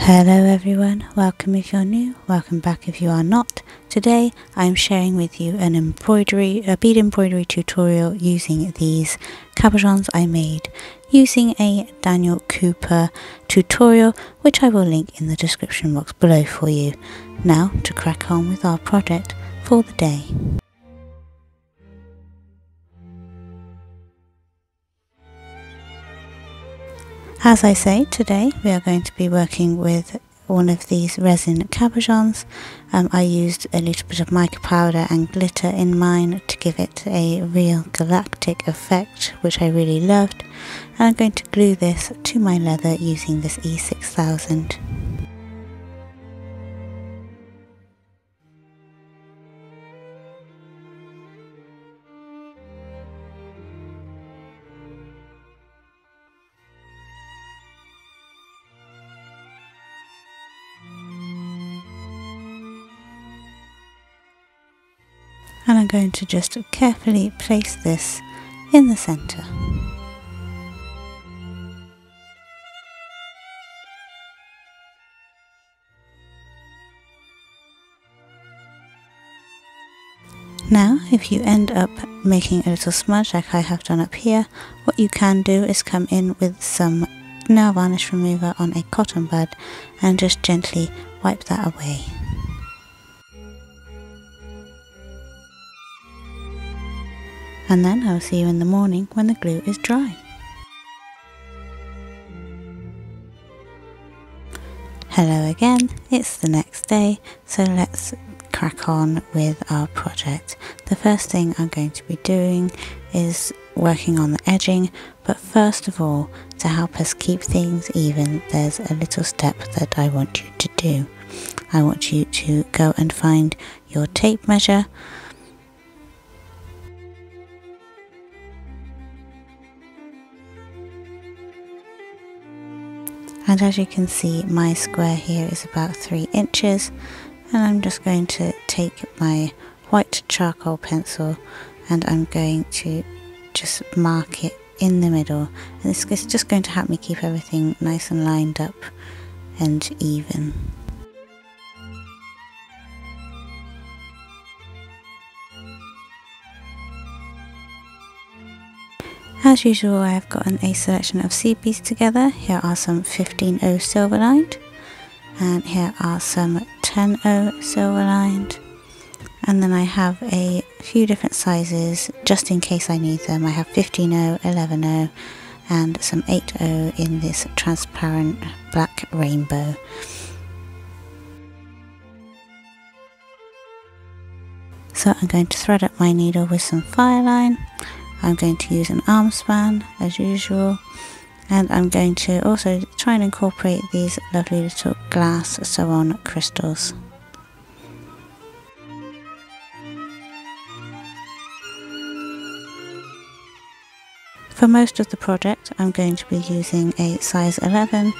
Hello everyone, welcome if you're new, welcome back if you are not. Today I'm sharing with you a bead embroidery tutorial using these cabochons I made using a Daniel Cooper tutorial, which I will link in the description box below for you. Now to crack on with our project for the day. As I say, today we are going to be working with one of these resin cabochons. I used a little bit of mica powder and glitter in mine to give it a real galactic effect, which I really loved. And I'm going to glue this to my leather using this E6000. And I'm going to just carefully place this in the centre. Now, if you end up making a little smudge like I have done up here, what you can do is come in with some nail varnish remover on a cotton bud and just gently wipe that away. And then I'll see you in the morning when the glue is dry. Hello again, it's the next day, so let's crack on with our project. The first thing I'm going to be doing is working on the edging, but first of all, to help us keep things even, there's a little step that I want you to do. I want you to go and find your tape measure. And as you can see, my square here is about 3 inches, and I'm just going to take my white charcoal pencil and I'm going to just mark it in the middle, and this is just going to help me keep everything nice and lined up and even. As usual, I have gotten a selection of seed beads together. Here are some 15-0 silver lined, and here are some 10-0 silver lined, and then I have a few different sizes just in case I need them. I have 15-0, 11-0 and some 8-0 in this transparent black rainbow. So I'm going to thread up my needle with some fireline. I'm going to use an arm span as usual, and I'm going to also try and incorporate these lovely little glass sew-on crystals. For most of the project I'm going to be using a size 11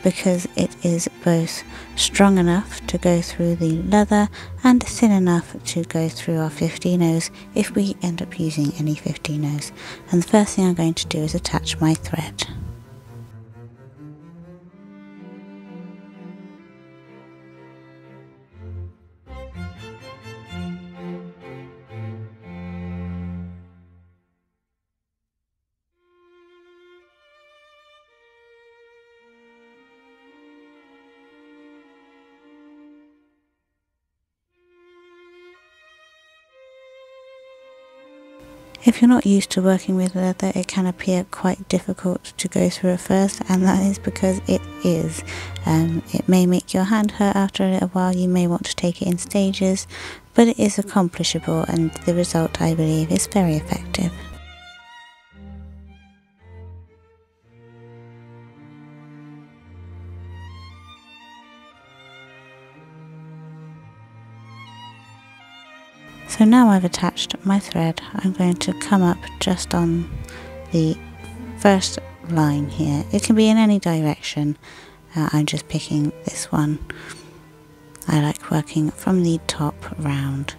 because it is both strong enough to go through the leather and thin enough to go through our 15-0s if we end up using any 15-0s. And the first thing I'm going to do is attach my thread. If you're not used to working with leather, it can appear quite difficult to go through at first, and that is because it is. It may make your hand hurt after a little while, you may want to take it in stages, but it is accomplishable and the result, I believe, is very effective. So now I've attached my thread, I'm going to come up just on the first line here. It can be in any direction, I'm just picking this one. I like working from the top round.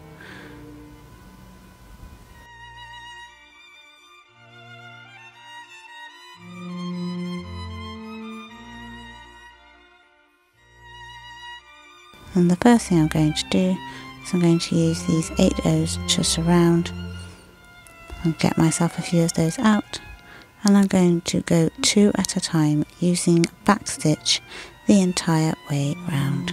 And the first thing I'm going to do is I'm going to use these 8 O's to surround and get myself a few of those out, and I'm going to go 2 at a time using backstitch the entire way round.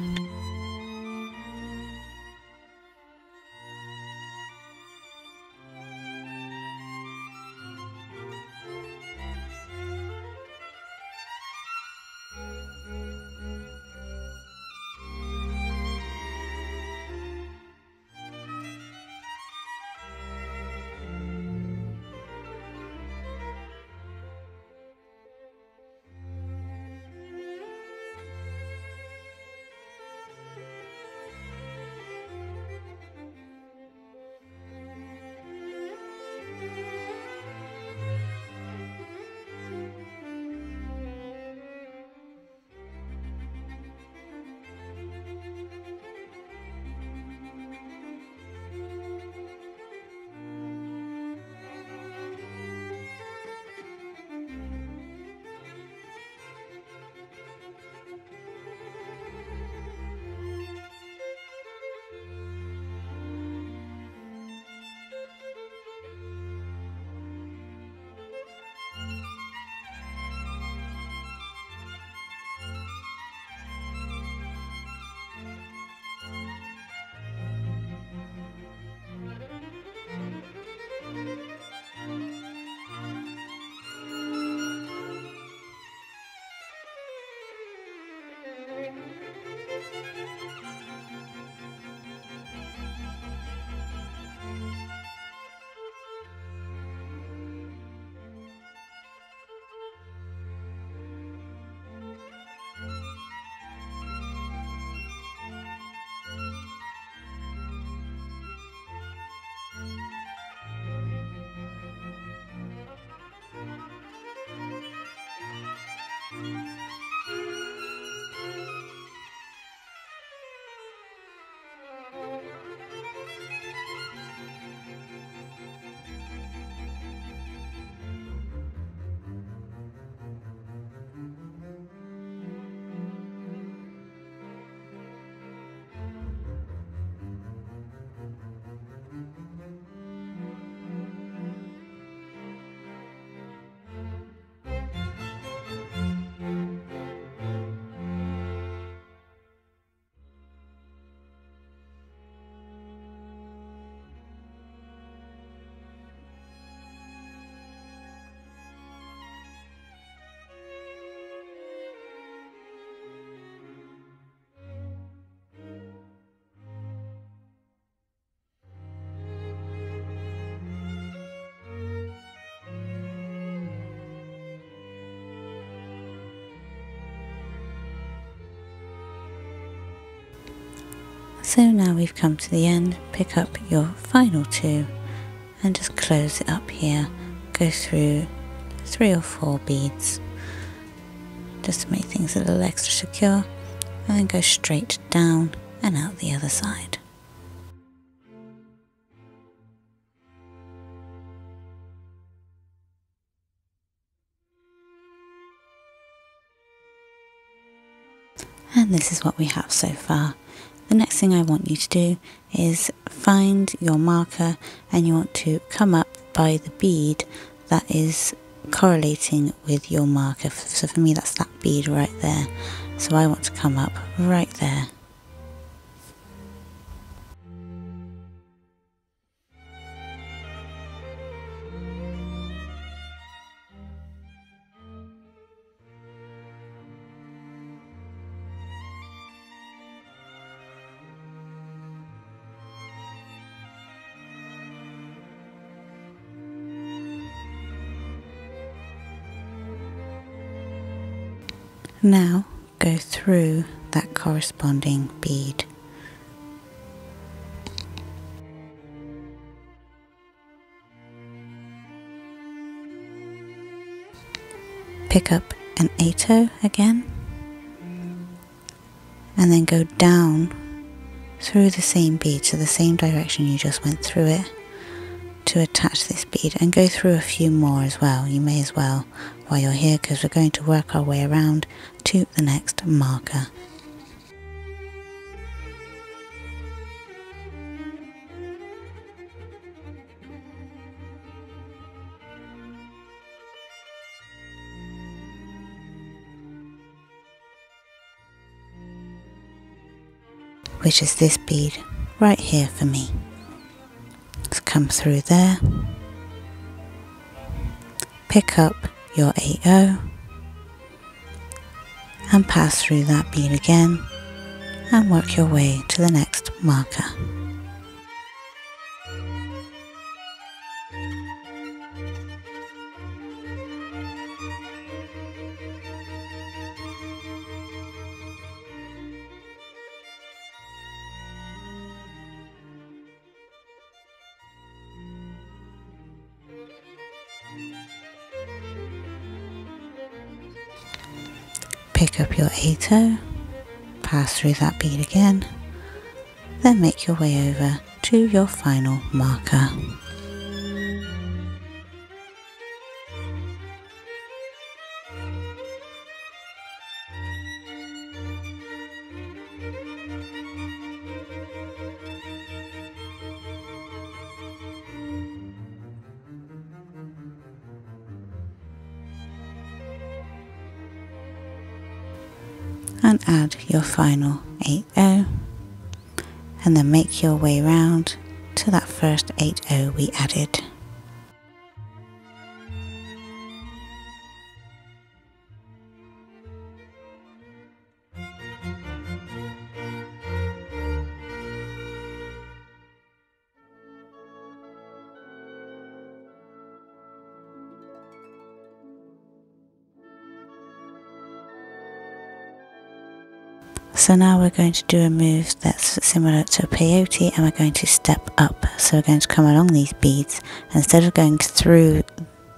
So now we've come to the end. Pick up your final 2 and just close it up here. Go through 3 or 4 beads just to make things a little extra secure, and then go straight down and out the other side. And this is what we have so far. The next thing I want you to do is find your marker, and you want to come up by the bead that is correlating with your marker. So for me that's that bead right there. So I want to come up right there. Now go through that corresponding bead. Pick up an 8/0 again, and then go down through the same bead, so the same direction you just went through it, to attach this bead, and go through a few more as well. You may as well while you're here, because we're going to work our way around to the next marker. which is this bead right here for me. Let's come through there, pick up your 8/0 and pass through that bead again and work your way to the next marker. Pick up your 8/0, pass through that bead again, then make your way over to your final marker. And add your final 8/0 and then make your way round to that first 8/0 we added. So now we're going to do a move that's similar to a peyote, and we're going to step up. So we're going to come along these beads. Instead of going through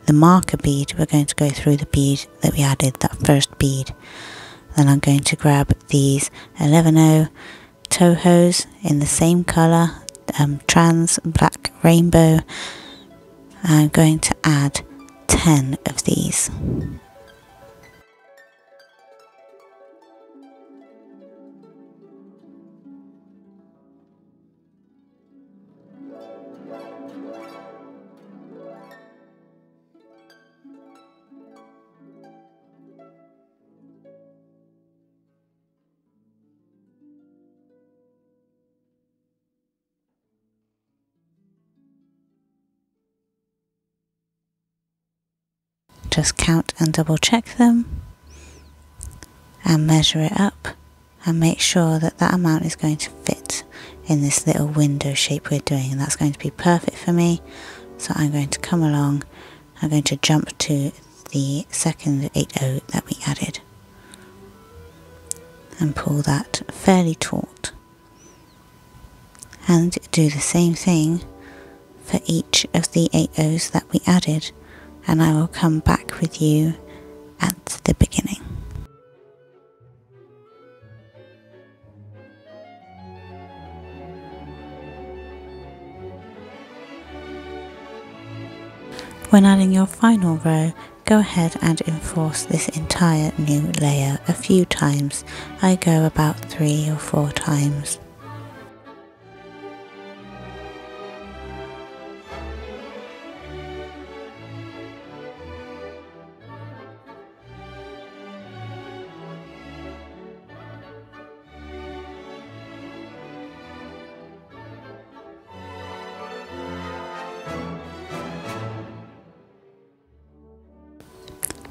the marker bead, we're going to go through the bead that we added, that first bead. Then I'm going to grab these 11/0 Tohos in the same colour, trans black rainbow. I'm going to add 10 of these. Just count and double check them and measure it up and make sure that that amount is going to fit in this little window shape we're doing, and that's going to be perfect for me. So I'm going to come along, I'm going to jump to the second 8/0 that we added and pull that fairly taut, and do the same thing for each of the 8/0s that we added, and I will come back with you at the beginning. When adding your final row, go ahead and enforce this entire new layer a few times. I go about 3 or 4 times.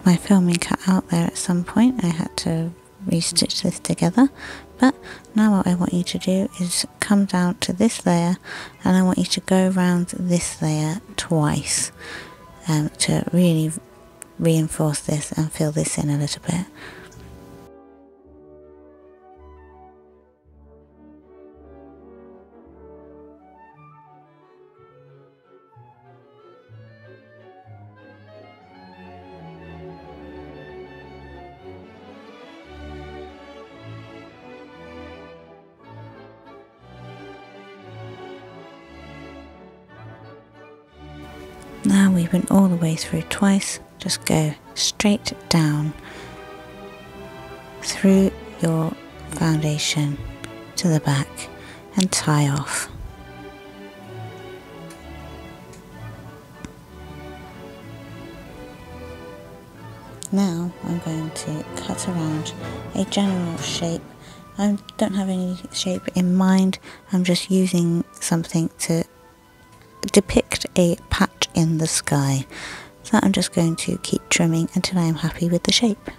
My filming cut out there at some point, I had to restitch this together, but now what I want you to do is come down to this layer, and I want you to go around this layer twice to really reinforce this and fill this in a little bit. Now we went all the way through twice, just go straight down through your foundation to the back and tie off. Now I'm going to cut around a general shape I don't have any shape in mind, I'm just using something to depict a patch in the sky. So I'm just going to keep trimming until I am happy with the shape.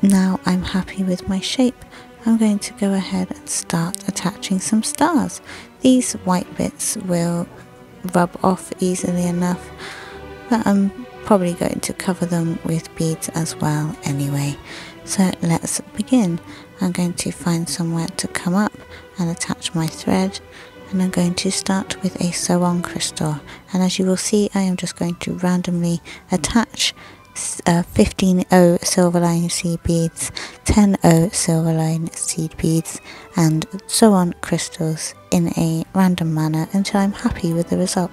Now I'm happy with my shape, I'm going to go ahead and start attaching some stars. These white bits will rub off easily enough, but I'm probably going to cover them with beads as well anyway. So let's begin. I'm going to find somewhere to come up and attach my thread, and I'm going to start with a sew-on crystal, and as you will see I am just going to randomly attach 15O silverline seed beads, 10O silverline seed beads and sew-on crystals in a random manner until I'm happy with the result.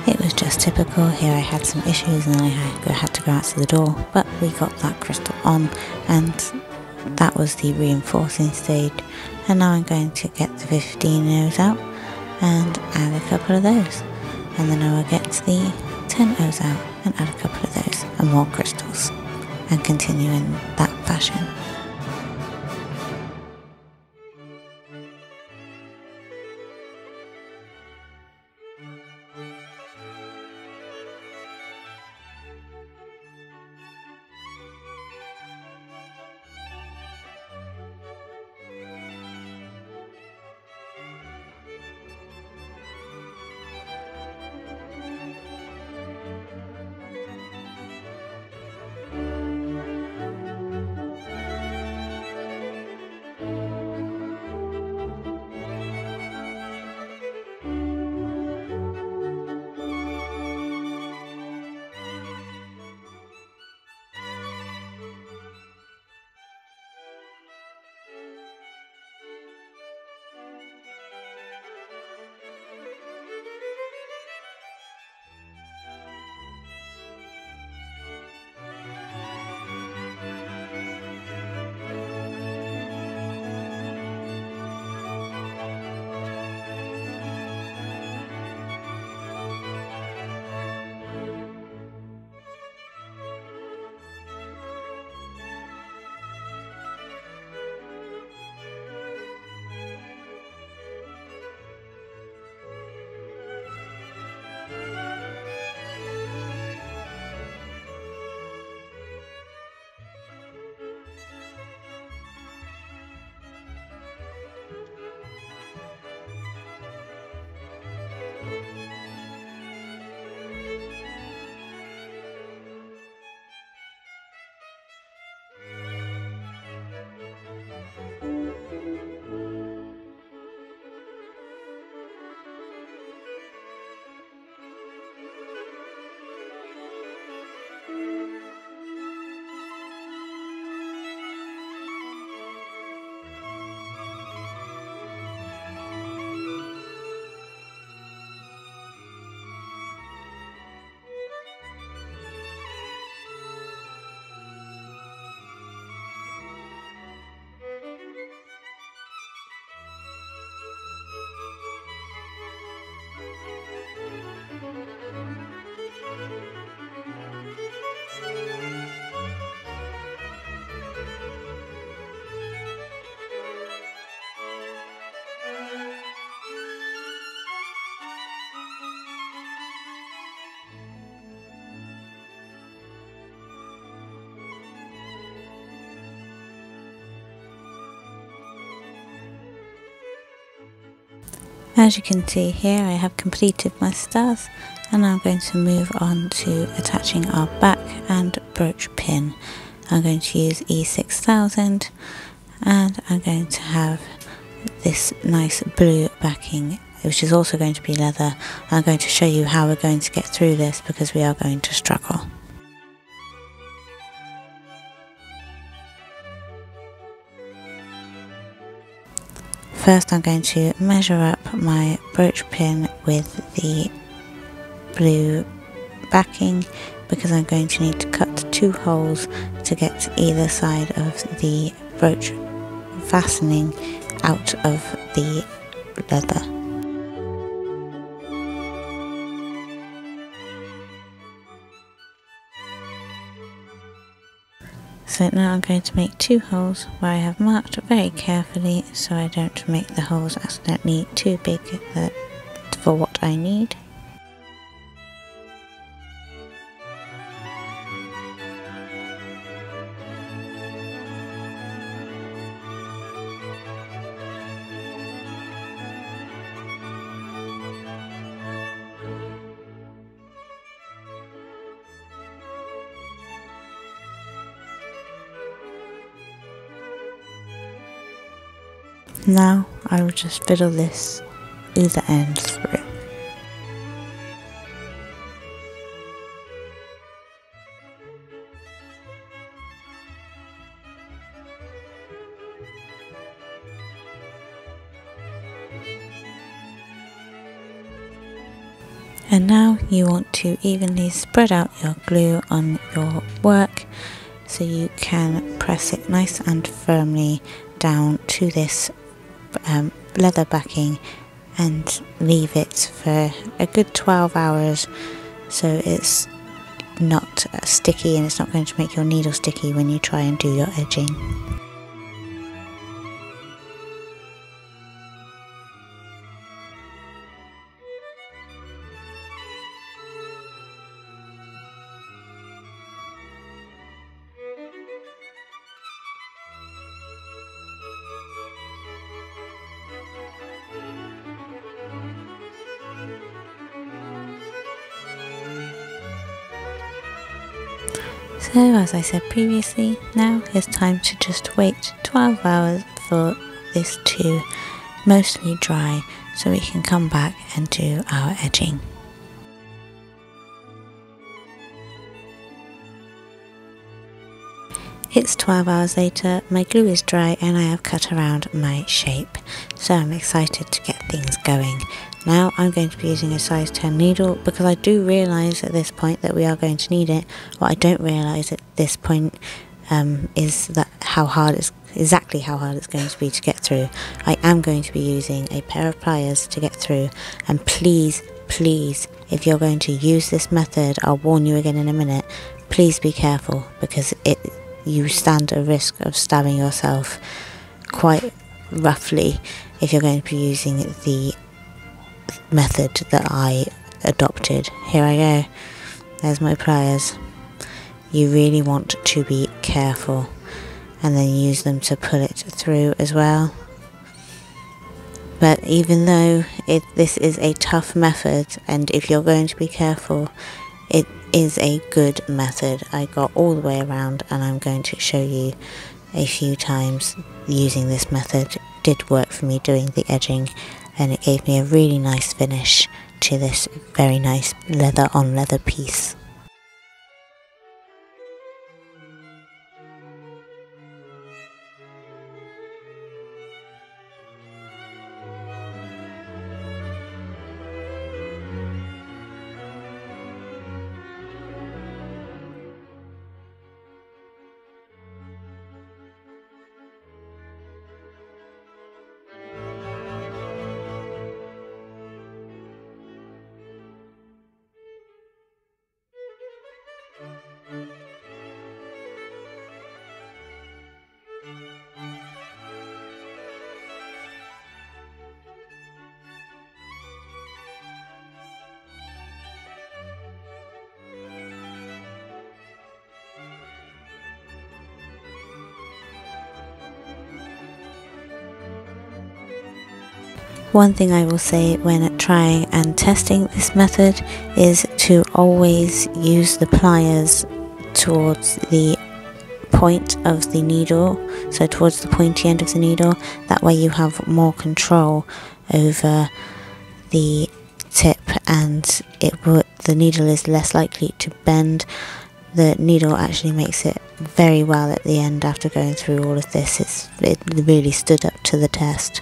It was just typical. Here I had some issues and then I had to go out to the door, but we got that crystal on and that was the reinforcing stage. And now I'm going to get the 15 O's out and add a couple of those, and then I will get the 10 O's out and add a couple of those and more crystals and continue in that fashion. As you can see here, I have completed my stars, and I'm going to move on to attaching our back and brooch pin. I'm going to use E6000, and I'm going to have this nice blue backing, which is also going to be leather. I'm going to show you how we're going to get through this because we are going to struggle. First I'm going to measure up my brooch pin with the blue backing because I'm going to need to cut 2 holes to get either side of the brooch fastening out of the leather. So now I'm going to make 2 holes where I have marked very carefully so I don't make the holes accidentally too big for what I need. Now I will just fiddle this either end through. And now you want to evenly spread out your glue on your work so you can press it nice and firmly down to this leather backing and leave it for a good 12 hours so it's not sticky and it's not going to make your needle sticky when you try and do your edging. So as I said previously, now it's time to just wait 12 hours for this to mostly dry so we can come back and do our edging. It's 12 hours later, my glue is dry and I have cut around my shape, so I'm excited to get things going. Now I'm going to be using a size 10 needle because I do realise at this point that we are going to need it. What I don't realise at this point is that exactly how hard it's going to be to get through. I am going to be using a pair of pliers to get through, and please, if you're going to use this method, I'll warn you again in a minute, please be careful because you stand a risk of stabbing yourself quite roughly if you're going to be using the method that I adopted. Here I go, there's my pliers. You really want to be careful and then use them to pull it through as well. But even though this is a tough method, and if you're going to be careful, it is a good method. I got all the way around and I'm going to show you a few times using this method. It did work for me doing the edging, and it gave me a really nice finish to this very nice leather on leather piece. One thing I will say when trying and testing this method is to always use the pliers towards the point of the needle, so towards the pointy end of the needle. That way you have more control over the tip, and the needle is less likely to bend. The needle actually makes it very well at the end after going through all of this. It really stood up to the test.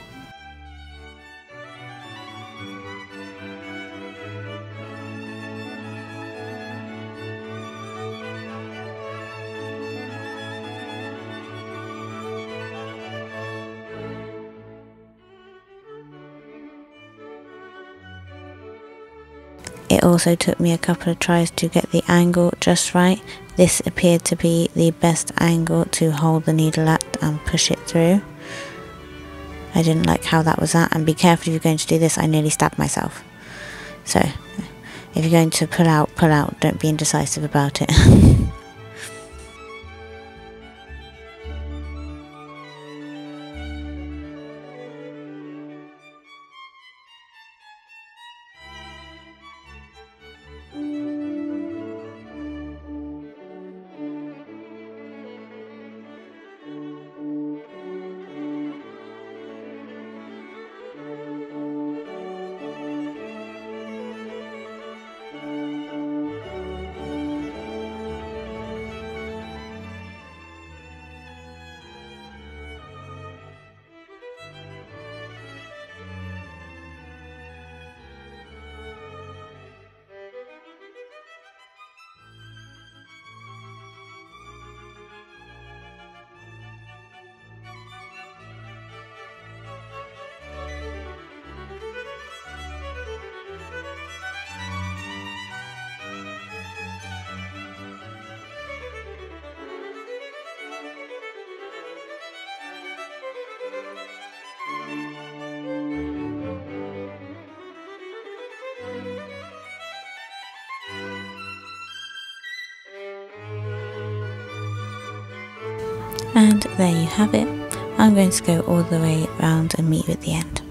It also took me a couple of tries to get the angle just right. This appeared to be the best angle to hold the needle at and push it through. I didn't like how that was at, and be careful if you're going to do this. I nearly stabbed myself. So if you're going to pull out, don't be indecisive about it. And there you have it. I'm going to go all the way around and meet you at the end.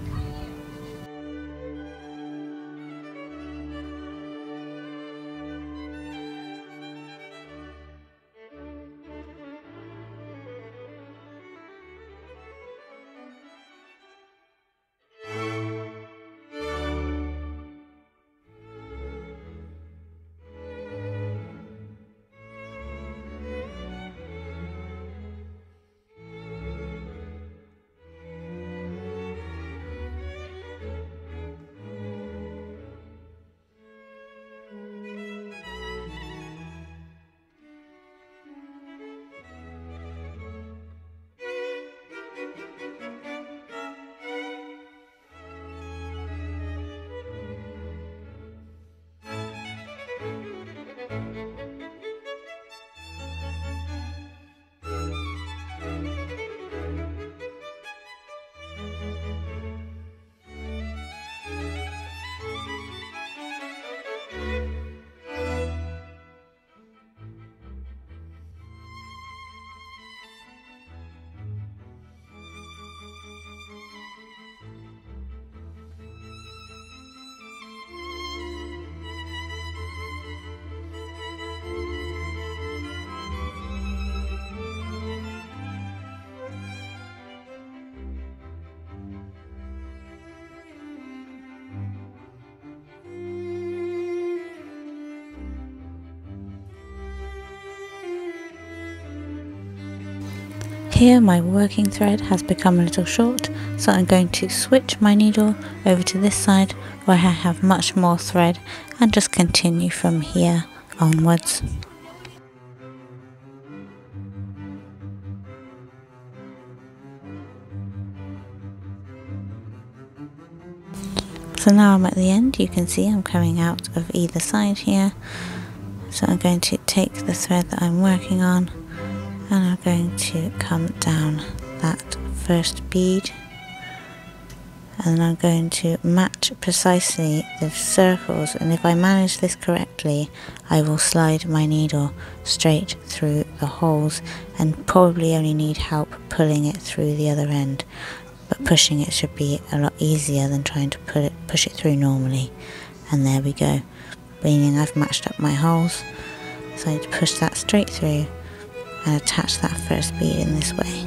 Here my working thread has become a little short, so I'm going to switch my needle over to this side where I have much more thread and just continue from here onwards. So now I'm at the end. You can see I'm coming out of either side here. So I'm going to take the thread that I'm working on and I'm going to come down that first bead, and I'm going to match precisely the circles, and if I manage this correctly I will slide my needle straight through the holes and probably only need help pulling it through the other end. but pushing it should be a lot easier than trying to push it through normally. And there we go, meaning I've matched up my holes, so I need to push that straight through and attach that first bead in this way.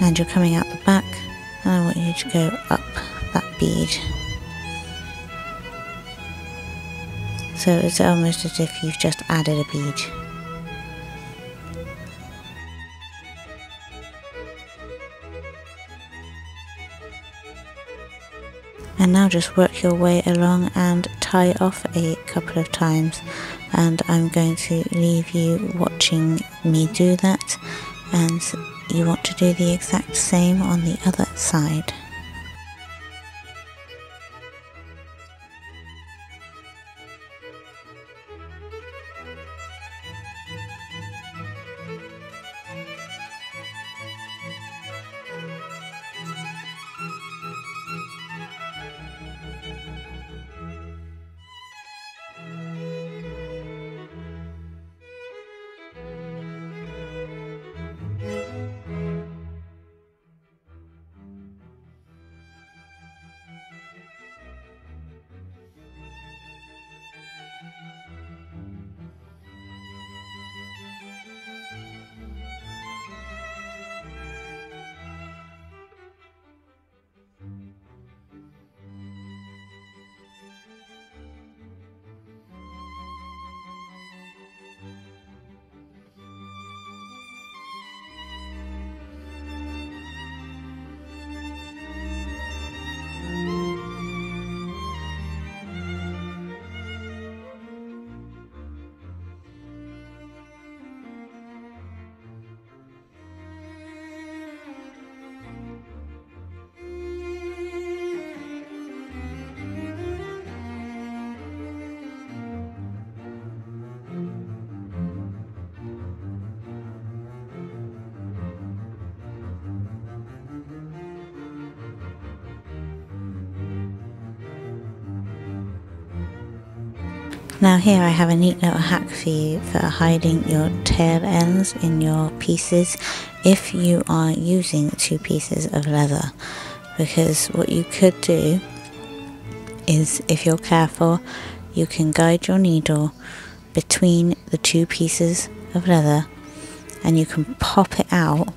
And you're coming out the back, and I want you to go up that bead. So it's almost as if you've just added a bead. And now just work your way along and tie off a couple of times, and I'm going to leave you watching me do that, and you want to do the exact same on the other side. Now here I have a neat little hack for you for hiding your tail ends in your pieces if you are using 2 pieces of leather, because what you could do is, if you're careful, you can guide your needle between the 2 pieces of leather and you can pop it out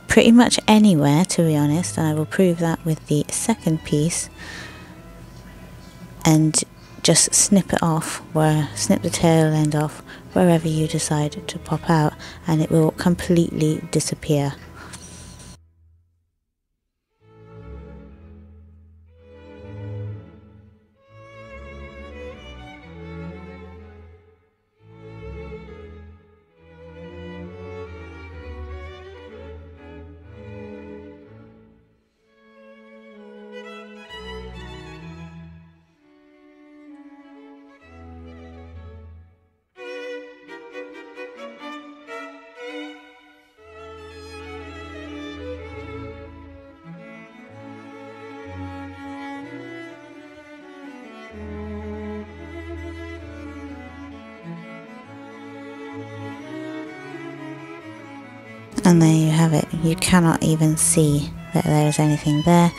pretty much anywhere, to be honest, and I will prove that with the second piece, and just snip it off, snip the tail end off wherever you decide to pop out, and it will completely disappear. And there you have it. You cannot even see that there is anything there.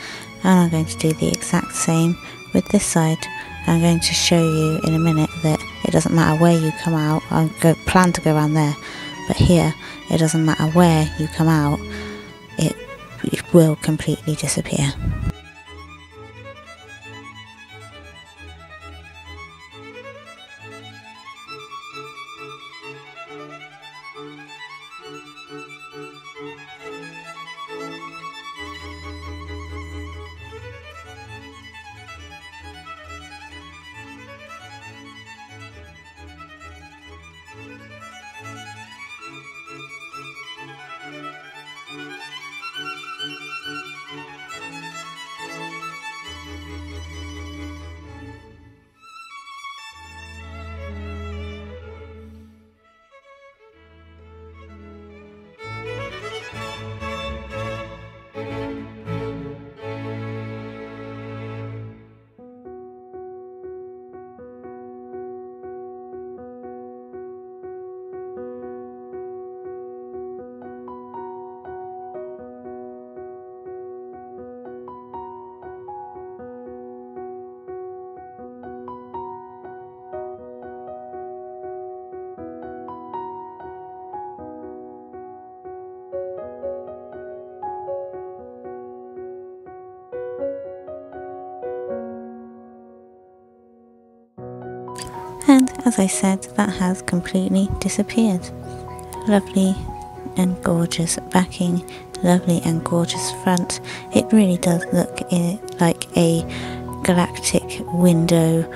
And I'm going to do the exact same with this side. I'm going to show you in a minute that it doesn't matter where you come out. I plan to go around there, but here it doesn't matter where you come out, it will completely disappear. as I said, that has completely disappeared. Lovely and gorgeous backing, lovely and gorgeous front. It really does look like a galactic window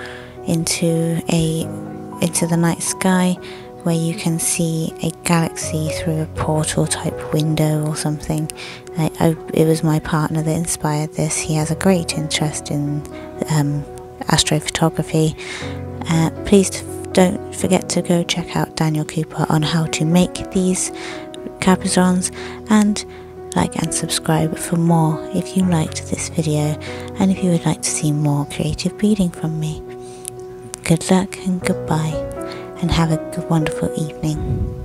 into the night sky, where you can see a galaxy through a portal type window or something. It was my partner that inspired this. He has a great interest in astrophotography. Please don't forget to go check out Daniel Cooper on how to make these capuchons, and like and subscribe for more if you liked this video and if you would like to see more creative beading from me. Good luck and goodbye, and have a wonderful evening.